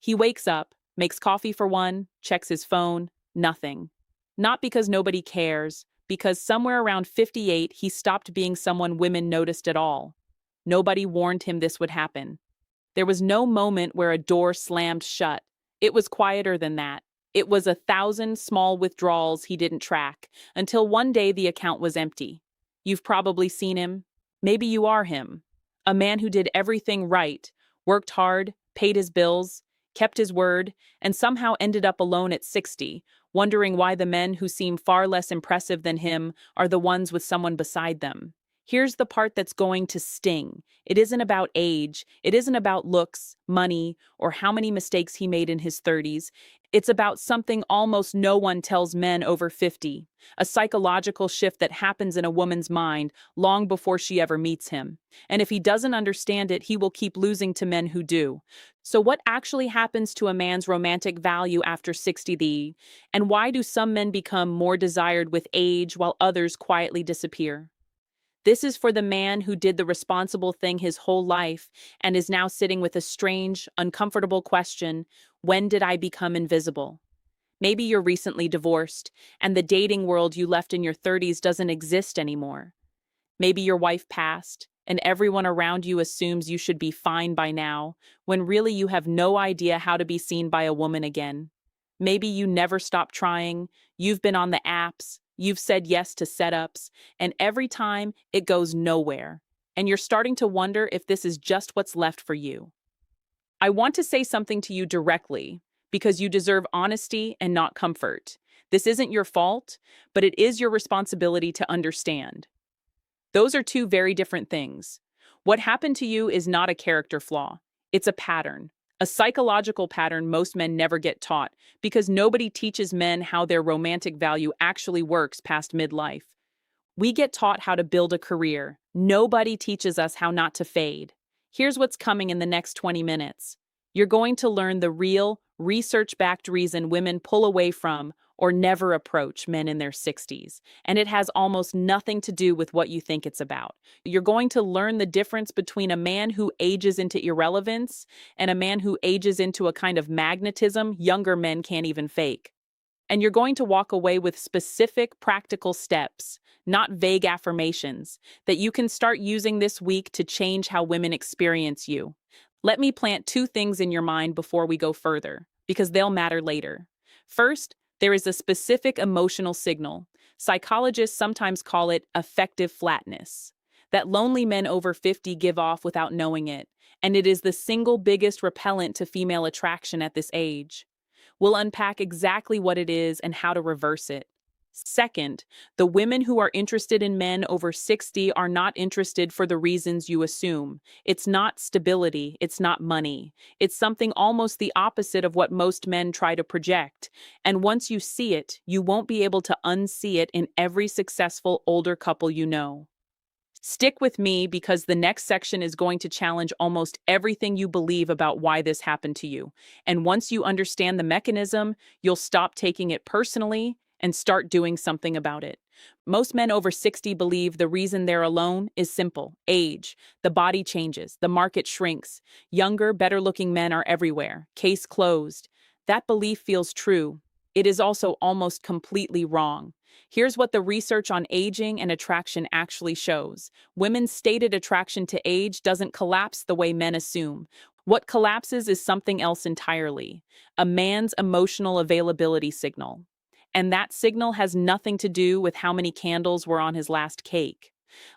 He wakes up, makes coffee for one, checks his phone, nothing. Not because nobody cares, because somewhere around 58 he stopped being someone women noticed at all. Nobody warned him this would happen. There was no moment where a door slammed shut. It was quieter than that. It was 1,000 small withdrawals he didn't track, until one day the account was empty. You've probably seen him. Maybe you are him. A man who did everything right, worked hard, paid his bills, kept his word, and somehow ended up alone at 60, wondering why the men who seem far less impressive than him are the ones with someone beside them. Here's the part that's going to sting. It isn't about age, it isn't about looks, money, or how many mistakes he made in his 30s. It's about something almost no one tells men over 50, a psychological shift that happens in a woman's mind long before she ever meets him. And if he doesn't understand it, he will keep losing to men who do. So what actually happens to a man's romantic value after 60? And why do some men become more desired with age while others quietly disappear? This is for the man who did the responsible thing his whole life and is now sitting with a strange, uncomfortable question: when did I become invisible? Maybe you're recently divorced, and the dating world you left in your 30s doesn't exist anymore. Maybe your wife passed, and everyone around you assumes you should be fine by now, when really you have no idea how to be seen by a woman again. Maybe you never stopped trying, you've been on the apps, you've said yes to setups, and every time it goes nowhere. And you're starting to wonder if this is just what's left for you. I want to say something to you directly, because you deserve honesty and not comfort. This isn't your fault, but it is your responsibility to understand. Those are two very different things. What happened to you is not a character flaw. It's a pattern. A psychological pattern most men never get taught, because nobody teaches men how their romantic value actually works past midlife. We get taught how to build a career. Nobody teaches us how not to fade. Here's what's coming in the next 20 minutes. You're going to learn the real, research-backed reason women pull away from or never approach men in their 60s, and it has almost nothing to do with what you think it's about. You're going to learn the difference between a man who ages into irrelevance and a man who ages into a kind of magnetism younger men can't even fake. And you're going to walk away with specific, practical steps, not vague affirmations, that you can start using this week to change how women experience you. Let me plant two things in your mind before we go further, because they'll matter later. First, there is a specific emotional signal. Psychologists sometimes call it affective flatness, that lonely men over 50 give off without knowing it, and it is the single biggest repellent to female attraction at this age. We'll unpack exactly what it is and how to reverse it. Second, the women who are interested in men over 60 are not interested for the reasons you assume. It's not stability, it's not money. It's something almost the opposite of what most men try to project. And once you see it, you won't be able to unsee it in every successful older couple you know. Stick with me, because the next section is going to challenge almost everything you believe about why this happened to you. And once you understand the mechanism, you'll stop taking it personally and start doing something about it. Most men over 60 believe the reason they're alone is simple: age. The body changes, the market shrinks. Younger, better-looking men are everywhere. Case closed. That belief feels true. It is also almost completely wrong. Here's what the research on aging and attraction actually shows. Women's stated attraction to age doesn't collapse the way men assume. What collapses is something else entirely: a man's emotional availability signal. And that signal has nothing to do with how many candles were on his last cake.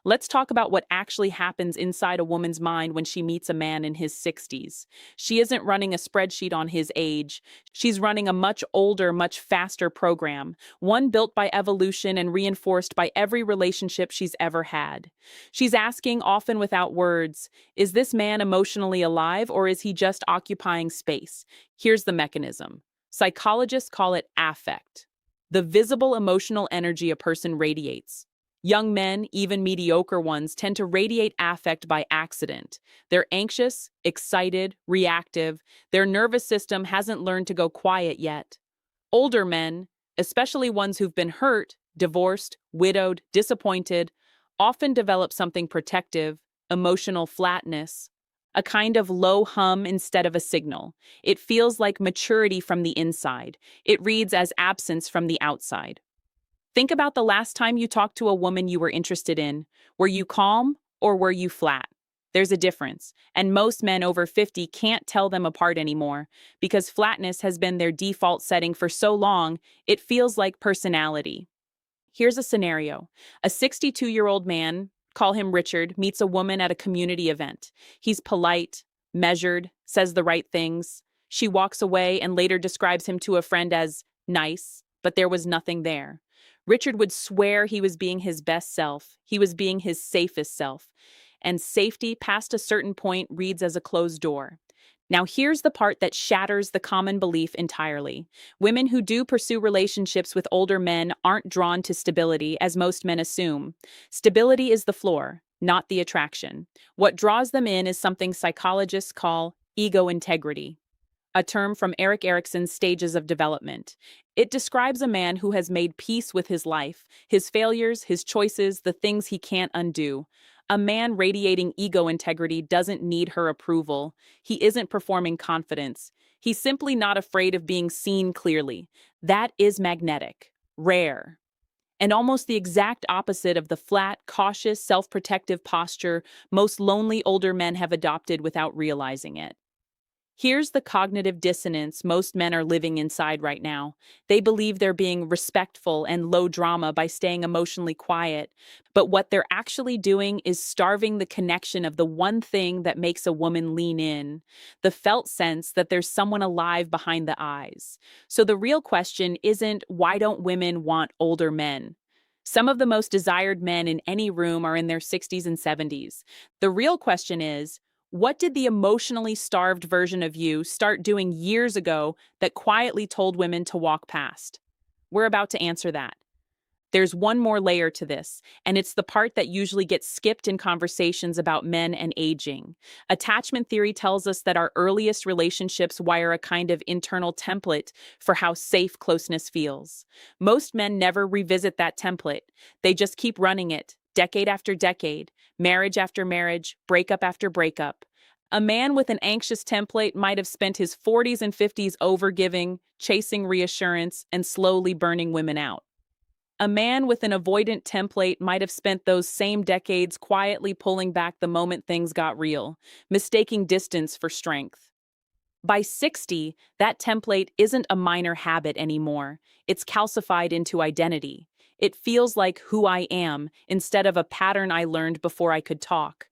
Let's talk about what actually happens inside a woman's mind when she meets a man in his 60s. She isn't running a spreadsheet on his age. She's running a much older, much faster program, one built by evolution and reinforced by every relationship she's ever had. She's asking, often without words, is this man emotionally alive, or is he just occupying space? Here's the mechanism. Psychologists call it affect, the visible emotional energy a person radiates. Young men, even mediocre ones, tend to radiate affect by accident. They're anxious, excited, reactive. Their nervous system hasn't learned to go quiet yet. Older men, especially ones who've been hurt, divorced, widowed, disappointed, often develop something protective: emotional flatness. a kind of low hum instead of a signal. It feels like maturity from the inside. It reads as absence from the outside. Think about the last time you talked to a woman you were interested in. Were you calm or were you flat? There's a difference, and most men over 50 can't tell them apart anymore because flatness has been their default setting for so long, it feels like personality. Here's a scenario. A 62-year-old man, call him Richard, meets a woman at a community event. He's polite, measured, says the right things. She walks away and later describes him to a friend as nice, but there was nothing there. Richard would swear he was being his best self. He was being his safest self. And safety past a certain point reads as a closed door. Now, here's the part that shatters the common belief entirely. Women who do pursue relationships with older men aren't drawn to stability, as most men assume. Stability is the floor, not the attraction. What draws them in is something psychologists call ego integrity, a term from Erik Erikson's Stages of Development. It describes a man who has made peace with his life, his failures, his choices, the things he can't undo. A man radiating ego integrity doesn't need her approval. He isn't performing confidence. He's simply not afraid of being seen clearly. That is magnetic, rare, and almost the exact opposite of the flat, cautious, self-protective posture most lonely older men have adopted without realizing it. Here's the cognitive dissonance most men are living inside right now. They believe they're being respectful and low drama by staying emotionally quiet, but what they're actually doing is starving the connection of the one thing that makes a woman lean in, the felt sense that there's someone alive behind the eyes. So the real question isn't, why don't women want older men? Some of the most desired men in any room are in their 60s and 70s. The real question is, what did the emotionally starved version of you start doing years ago that quietly told women to walk past? We're about to answer that. There's one more layer to this, and it's the part that usually gets skipped in conversations about men and aging. Attachment theory tells us that our earliest relationships wire a kind of internal template for how safe closeness feels. Most men never revisit that template. They just keep running it, decade after decade, marriage after marriage, breakup after breakup. A man with an anxious template might have spent his 40s and 50s overgiving, chasing reassurance, and slowly burning women out. A man with an avoidant template might have spent those same decades quietly pulling back the moment things got real, mistaking distance for strength. By 60, that template isn't a minor habit anymore. It's calcified into identity. It feels like who I am instead of a pattern I learned before I could talk.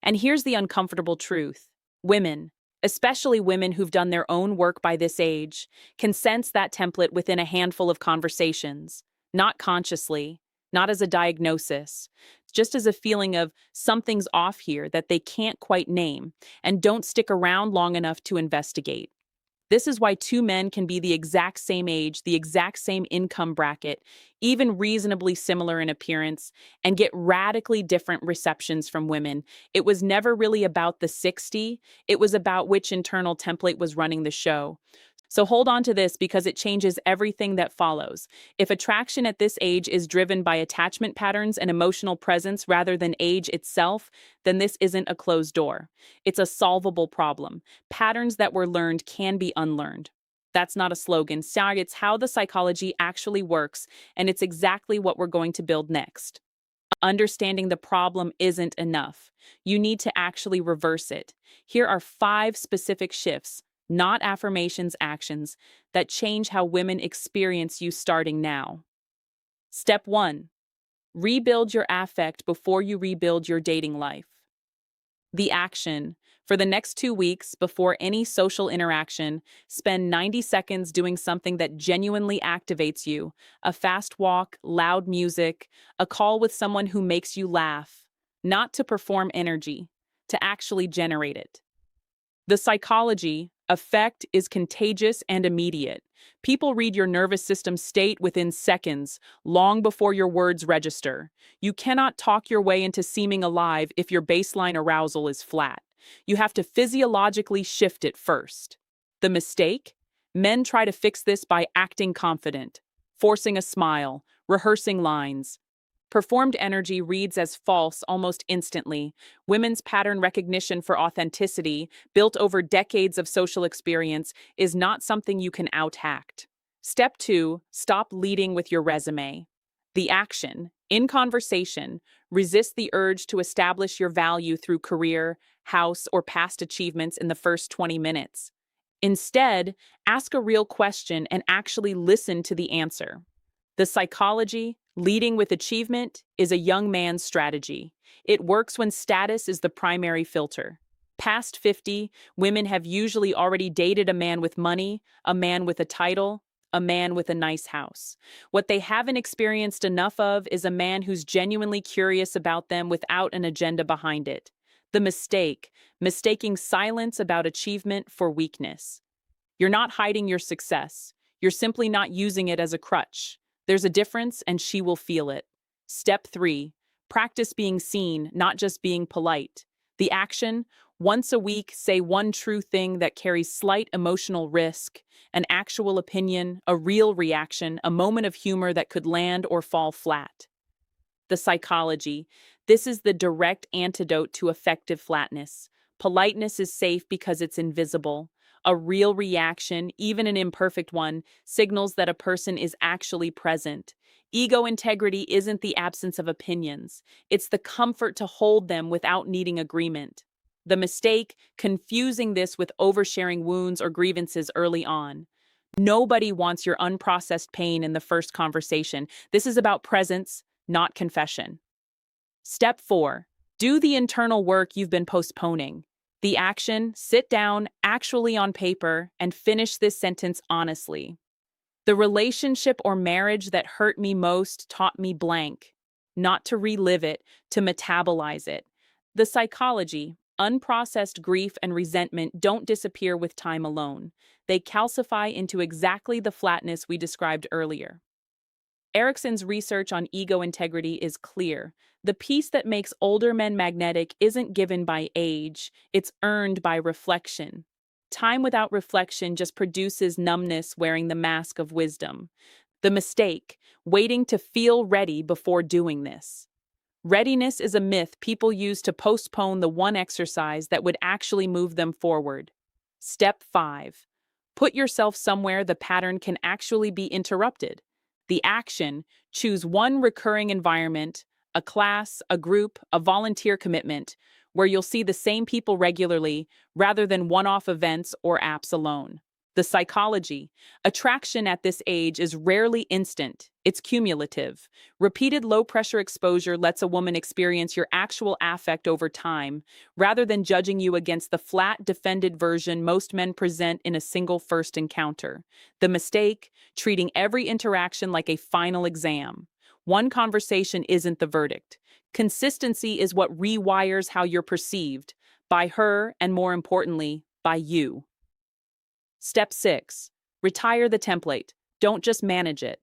And here's the uncomfortable truth. Women, especially women who've done their own work by this age, can sense that template within a handful of conversations. Not consciously, not as a diagnosis, just as a feeling of something's off here that they can't quite name and don't stick around long enough to investigate. This is why two men can be the exact same age, the exact same income bracket, even reasonably similar in appearance, and get radically different receptions from women. It was never really about the 60, it was about which internal template was running the show. So hold on to this because it changes everything that follows. If attraction at this age is driven by attachment patterns and emotional presence rather than age itself, then this isn't a closed door. It's a solvable problem. Patterns that were learned can be unlearned. That's not a slogan. It's how the psychology actually works, and it's exactly what we're going to build next. Understanding the problem isn't enough. You need to actually reverse it. Here are 5 specific shifts, not affirmations, actions, that change how women experience you starting now. Step 1. Rebuild your affect before you rebuild your dating life. The action. For the next 2 weeks, before any social interaction, spend 90 seconds doing something that genuinely activates you. A fast walk, loud music, a call with someone who makes you laugh. Not to perform energy, to actually generate it. The psychology, effect is contagious and immediate. People read your nervous system state within seconds, long before your words register. You cannot talk your way into seeming alive if your baseline arousal is flat. You have to physiologically shift it first. The mistake? Men try to fix this by acting confident, forcing a smile, rehearsing lines. Performed energy reads as false almost instantly. Women's pattern recognition for authenticity, built over decades of social experience, is not something you can out-act. Step 2, stop leading with your resume. The action, in conversation, resist the urge to establish your value through career, house, or past achievements in the first 20 minutes. Instead, ask a real question and actually listen to the answer. The psychology, leading with achievement, is a young man's strategy. It works when status is the primary filter. Past 50, women have usually already dated a man with money, a man with a title, a man with a nice house. What they haven't experienced enough of is a man who's genuinely curious about them without an agenda behind it. The mistake, mistaking silence about achievement for weakness. You're not hiding your success. You're simply not using it as a crutch. There's a difference, and she will feel it. Step 3, practice being seen, not just being polite. The action, once a week, say one true thing that carries slight emotional risk, an actual opinion, a real reaction, a moment of humor that could land or fall flat. The psychology, this is the direct antidote to effective flatness. Politeness is safe because it's invisible. A real reaction, even an imperfect one, signals that a person is actually present. Ego integrity isn't the absence of opinions. It's the comfort to hold them without needing agreement. The mistake, confusing this with oversharing wounds or grievances early on. Nobody wants your unprocessed pain in the first conversation. This is about presence, not confession. Step 4, do the internal work you've been postponing. The action, sit down, actually on paper, and finish this sentence honestly. The relationship or marriage that hurt me most taught me blank. Not to relive it, to metabolize it. The psychology, unprocessed grief and resentment don't disappear with time alone. They calcify into exactly the flatness we described earlier. Erickson's research on ego integrity is clear. The piece that makes older men magnetic isn't given by age, it's earned by reflection. Time without reflection just produces numbness wearing the mask of wisdom. The mistake, waiting to feel ready before doing this. Readiness is a myth people use to postpone the one exercise that would actually move them forward. Step 5. Put yourself somewhere the pattern can actually be interrupted. The action, choose one recurring environment, a class, a group, a volunteer commitment, where you'll see the same people regularly rather than one-off events or apps alone. The psychology, attraction at this age is rarely instant, it's cumulative. Repeated low-pressure exposure lets a woman experience your actual affect over time, rather than judging you against the flat, defended version most men present in a single first encounter. The mistake, treating every interaction like a final exam. One conversation isn't the verdict. Consistency is what rewires how you're perceived, by her and, more importantly, by you. Step 6. Retire the template. Don't just manage it.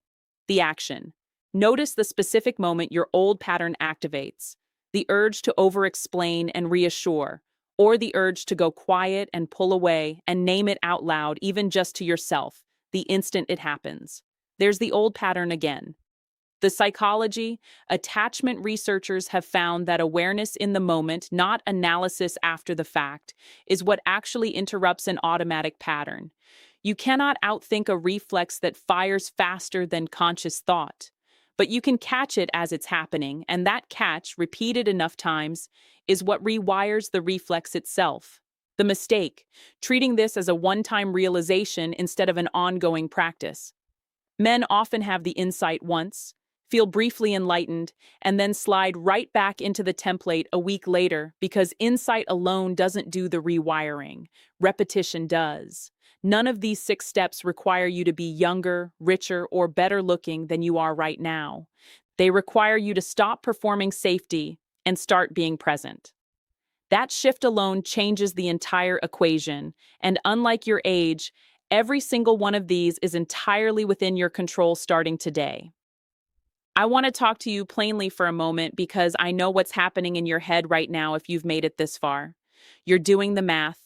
The action. Notice the specific moment your old pattern activates. The urge to over-explain and reassure, or the urge to go quiet and pull away and name it out loud, even just to yourself, the instant it happens. There's the old pattern again. The psychology, attachment researchers have found that awareness in the moment, not analysis after the fact, is what actually interrupts an automatic pattern. You cannot outthink a reflex that fires faster than conscious thought, but you can catch it as it's happening, and that catch, repeated enough times, is what rewires the reflex itself. The mistake, treating this as a one-time realization instead of an ongoing practice. Men often have the insight once, feel briefly enlightened, and then slide right back into the template a week later because insight alone doesn't do the rewiring. Repetition does. None of these 6 steps require you to be younger, richer, or better looking than you are right now. They require you to stop performing safety and start being present. That shift alone changes the entire equation, and unlike your age, every single one of these is entirely within your control starting today. I want to talk to you plainly for a moment because I know what's happening in your head right now if you've made it this far. You're doing the math.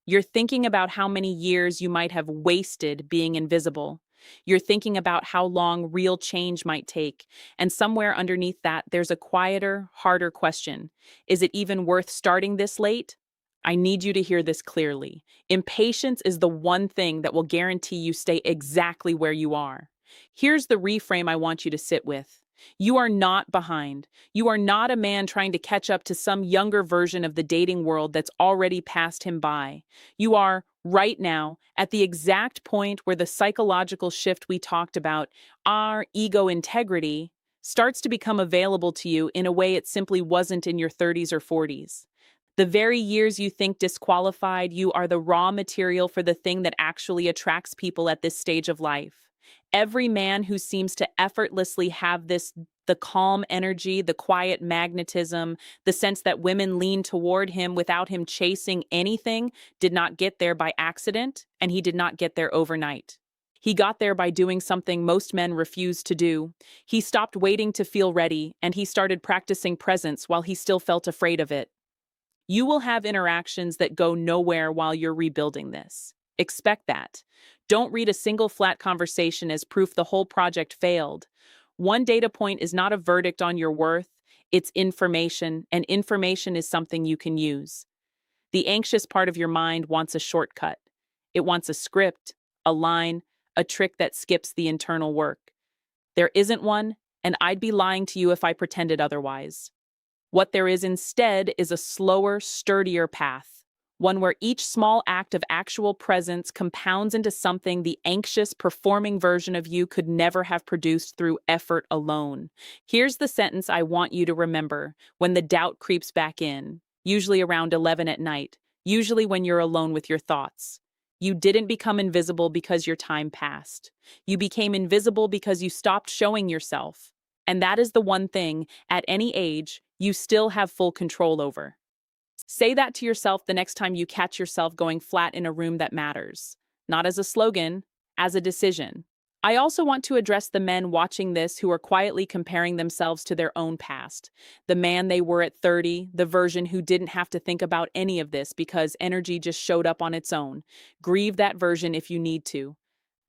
You're thinking about how many years you might have wasted being invisible. You're thinking about how long real change might take. And somewhere underneath that, there's a quieter, harder question. Is it even worth starting this late? I need you to hear this clearly. Impatience is the one thing that will guarantee you stay exactly where you are. Here's the reframe I want you to sit with. You are not behind. You are not a man trying to catch up to some younger version of the dating world that's already passed him by. You are, right now, at the exact point where the psychological shift we talked about, our ego integrity, starts to become available to you in a way it simply wasn't in your 30s or 40s. The very years you think disqualified you are the raw material for the thing that actually attracts people at this stage of life. Every man who seems to effortlessly have the calm energy, the quiet magnetism, the sense that women lean toward him without him chasing anything, did not get there by accident, and he did not get there overnight. He got there by doing something most men refuse to do. He stopped waiting to feel ready, and he started practicing presence while he still felt afraid of it. You will have interactions that go nowhere while you're rebuilding this. Expect that. Don't read a single flat conversation as proof the whole project failed. One data point is not a verdict on your worth, it's information, and information is something you can use. The anxious part of your mind wants a shortcut. It wants a script, a line, a trick that skips the internal work. There isn't one, and I'd be lying to you if I pretended otherwise. What there is instead is a slower, sturdier path, one where each small act of actual presence compounds into something the anxious, performing version of you could never have produced through effort alone. Here's the sentence I want you to remember when the doubt creeps back in, usually around 11 at night, usually when you're alone with your thoughts. You didn't become invisible because your time passed. You became invisible because you stopped showing yourself. And that is the one thing, at any age, you still have full control over. Say that to yourself the next time you catch yourself going flat in a room that matters. Not as a slogan, as a decision. I also want to address the men watching this who are quietly comparing themselves to their own past. The man they were at 30, the version who didn't have to think about any of this because energy just showed up on its own. Grieve that version if you need to.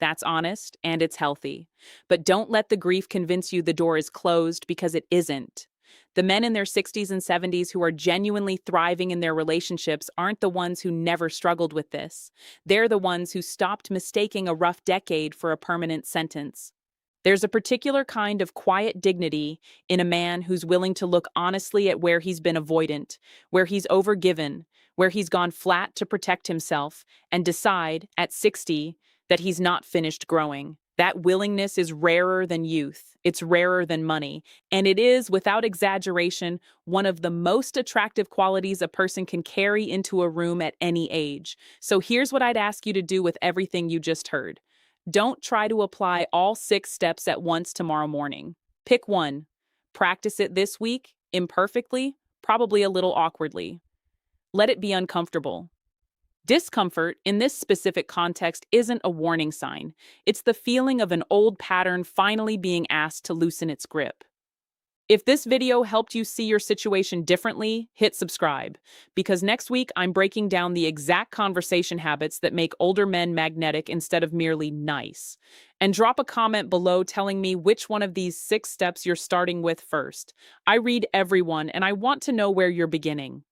That's honest and it's healthy. But don't let the grief convince you the door is closed because it isn't. The men in their 60s and 70s who are genuinely thriving in their relationships aren't the ones who never struggled with this. They're the ones who stopped mistaking a rough decade for a permanent sentence. There's a particular kind of quiet dignity in a man who's willing to look honestly at where he's been avoidant, where he's overgiven, where he's gone flat to protect himself, and decide, at 60, that he's not finished growing. That willingness is rarer than youth, it's rarer than money, and it is, without exaggeration, one of the most attractive qualities a person can carry into a room at any age. So here's what I'd ask you to do with everything you just heard. Don't try to apply all 6 steps at once tomorrow morning. Pick one. Practice it this week, imperfectly, probably a little awkwardly. Let it be uncomfortable. Discomfort, in this specific context, isn't a warning sign. It's the feeling of an old pattern finally being asked to loosen its grip. If this video helped you see your situation differently, hit subscribe, because next week I'm breaking down the exact conversation habits that make older men magnetic instead of merely nice. And drop a comment below telling me which one of these 6 steps you're starting with first. I read everyone, and I want to know where you're beginning.